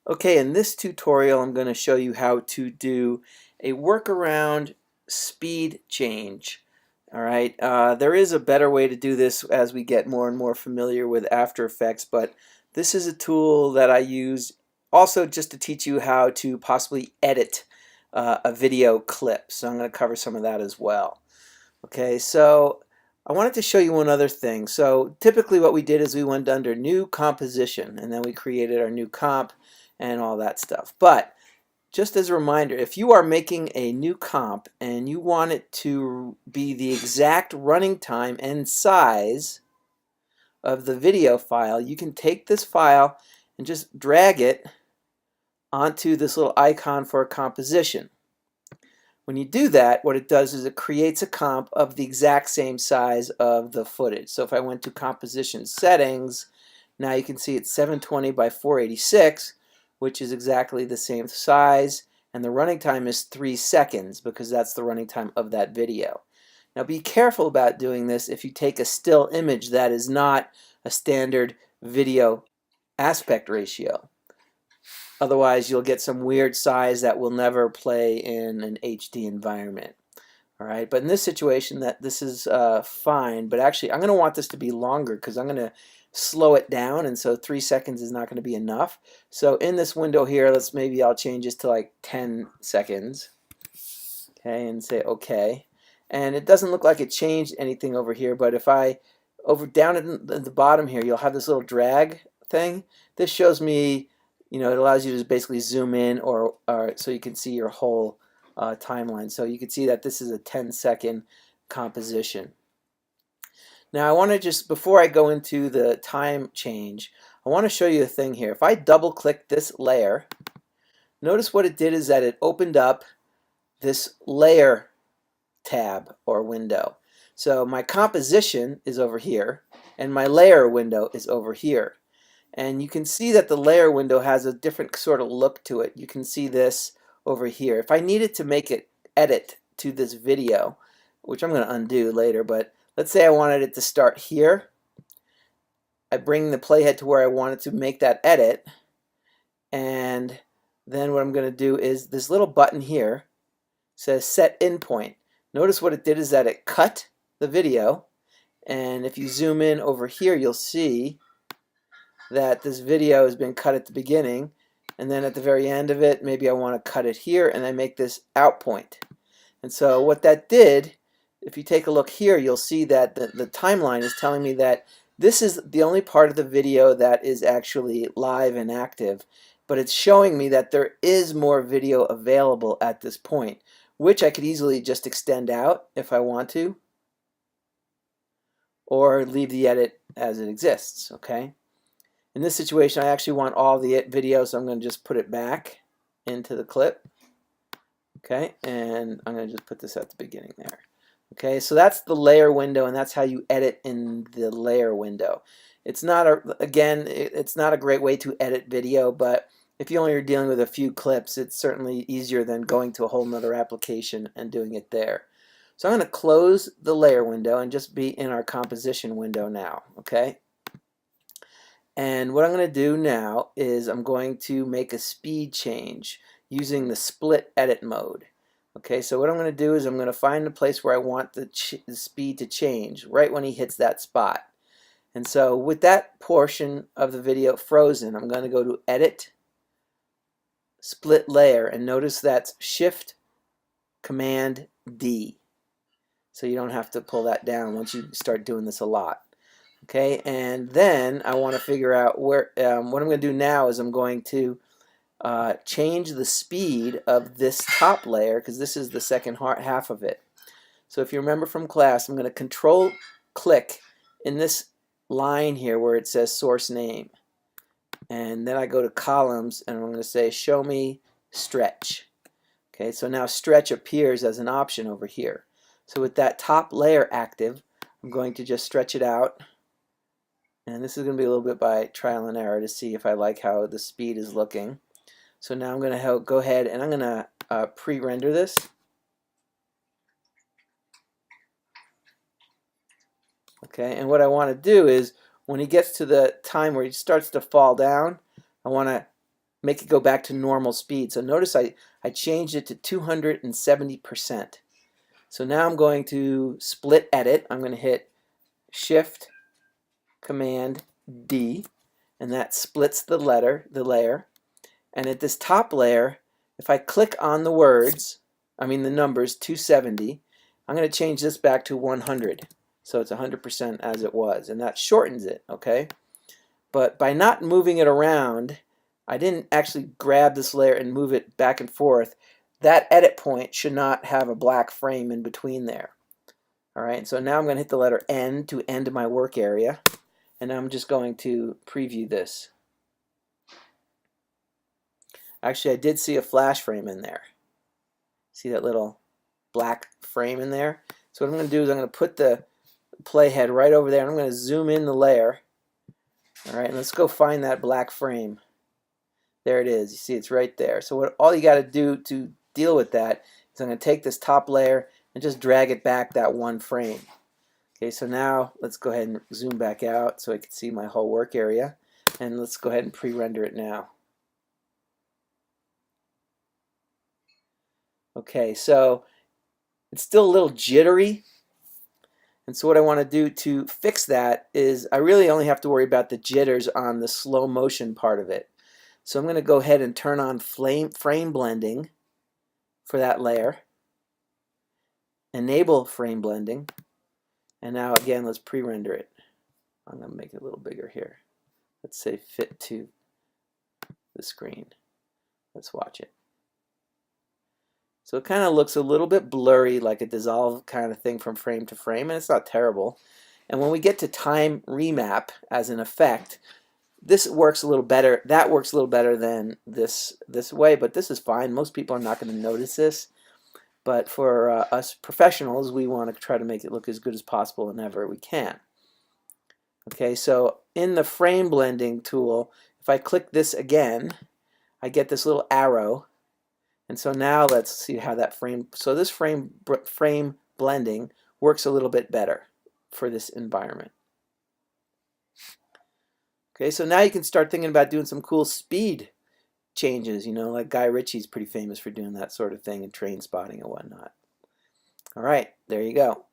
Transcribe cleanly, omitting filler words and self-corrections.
Okay, in this tutorial I'm going to show you how to do a workaround speed change. Alright, there is a better way to do this as we get more and more familiar with After Effects, but this is a tool that I use also just to teach you how to possibly edit a video clip. So I'm going to cover some of that as well. Okay, so I wanted to show you one other thing. So typically what we did is we went under New Composition, and then we created our new comp and all that stuff. But just as a reminder, if you are making a new comp and you want it to be the exact running time and size of the video file, you can take this file and just drag it onto this little icon for a composition. When you do that, what it does is it creates a comp of the exact same size of the footage. So if I went to composition settings, now you can see it's 720 by 486, which is exactly the same size, and the running time is 3 seconds because that's the running time of that video. Now be careful about doing this if you take a still image that is not a standard video aspect ratio. Otherwise, you'll get some weird size that will never play in an HD environment. All right, but in this situation, this is fine. But actually, I'm going to want this to be longer because I'm going to slow it down, and so 3 seconds is not going to be enough. So in this window here, maybe I'll change this to like 10 seconds. Okay, and say OK. And it doesn't look like it changed anything over here, but if I down at the bottom here, you'll have this little drag thing. This shows me, it allows you to just basically zoom in or so you can see your whole timeline. So you can see that this is a 10-second composition. Now I want to just, before I go into the time change, I want to show you a thing here. If I double click this layer, notice what it did is that it opened up this layer tab or window. So my composition is over here and my layer window is over here. And you can see that the layer window has a different sort of look to it. You can see this over here. If I needed to make it edit to this video, which I'm going to undo later, but let's say I wanted it to start here. I bring the playhead to where I wanted to make that edit, and then what I'm going to do is this little button here says set endpoint. Notice what it did is that it cut the video, and if you zoom in over here, you'll see that this video has been cut at the beginning, and then at the very end of it, maybe I want to cut it here and I make this out point. And so what that did, if you take a look here, you'll see that the timeline is telling me that this is the only part of the video that is actually live and active, but it's showing me that there is more video available at this point, which I could easily just extend out if I want to, or leave the edit as it exists, okay? In this situation, I actually want all the video, so I'm going to just put it back into the clip. Okay, and I'm going to just put this at the beginning there. Okay, so that's the layer window, and that's how you edit in the layer window. It's not it's not a great way to edit video, but if you only are dealing with a few clips, it's certainly easier than going to a whole nother application and doing it there. So I'm going to close the layer window and just be in our composition window now. Okay. And what I'm going to do now is I'm going to make a speed change using the split edit mode. Okay, so what I'm going to do is I'm going to find the place where I want the speed to change, right when he hits that spot. And so with that portion of the video frozen, I'm going to go to Edit, Split Layer, and notice that's Shift Command D. So you don't have to pull that down once you start doing this a lot. Okay, and then I want to figure out where, what I'm going to do now is I'm going to change the speed of this top layer, because this is the second half of it. So if you remember from class, I'm going to control click in this line here where it says source name. And then I go to columns and I'm going to say show me stretch. Okay, so now stretch appears as an option over here. So with that top layer active, I'm going to just stretch it out. And this is going to be a little bit by trial and error to see if I like how the speed is looking. So now I'm going to go ahead and I'm going to pre-render this. Okay, and what I want to do is when he gets to the time where he starts to fall down, I want to make it go back to normal speed. So notice I changed it to 270%. So now I'm going to split edit. I'm going to hit Shift Command D, and that splits the layer. And at this top layer, if I click on the the numbers 270, I'm going to change this back to 100. So it's 100% as it was, and that shortens it, okay? But by not moving it around, I didn't actually grab this layer and move it back and forth. That edit point should not have a black frame in between there. All right, so now I'm going to hit the letter N to end my work area, and I'm just going to preview this. Actually, I did see a flash frame in there. See that little black frame in there? So what I'm going to do is I'm going to put the playhead right over there, and I'm going to zoom in the layer. All right, and let's go find that black frame. There it is. You see it's right there. So all you got to do to deal with that is I'm going to take this top layer and just drag it back that one frame. Okay, so now let's go ahead and zoom back out so I can see my whole work area. And let's go ahead and pre-render it now. Okay, so it's still a little jittery. And so what I want to do to fix that is I really only have to worry about the jitters on the slow motion part of it. So I'm going to go ahead and turn on frame blending for that layer. Enable frame blending. And now again, let's pre-render it. I'm going to make it a little bigger here. Let's say fit to the screen. Let's watch it. So it kind of looks a little bit blurry, like a dissolve kind of thing from frame to frame, and it's not terrible. And when we get to time remap as an effect, this works a little better. That works a little better than this way, but this is fine. Most people are not going to notice this. But for us professionals, we want to try to make it look as good as possible whenever we can. Okay, so in the frame blending tool, if I click this again, I get this little arrow. And so now let's see how that this frame blending works a little bit better for this environment. Okay, so now you can start thinking about doing some cool speed changes, like Guy Ritchie's pretty famous for doing that sort of thing in Train Spotting and whatnot. All right, there you go.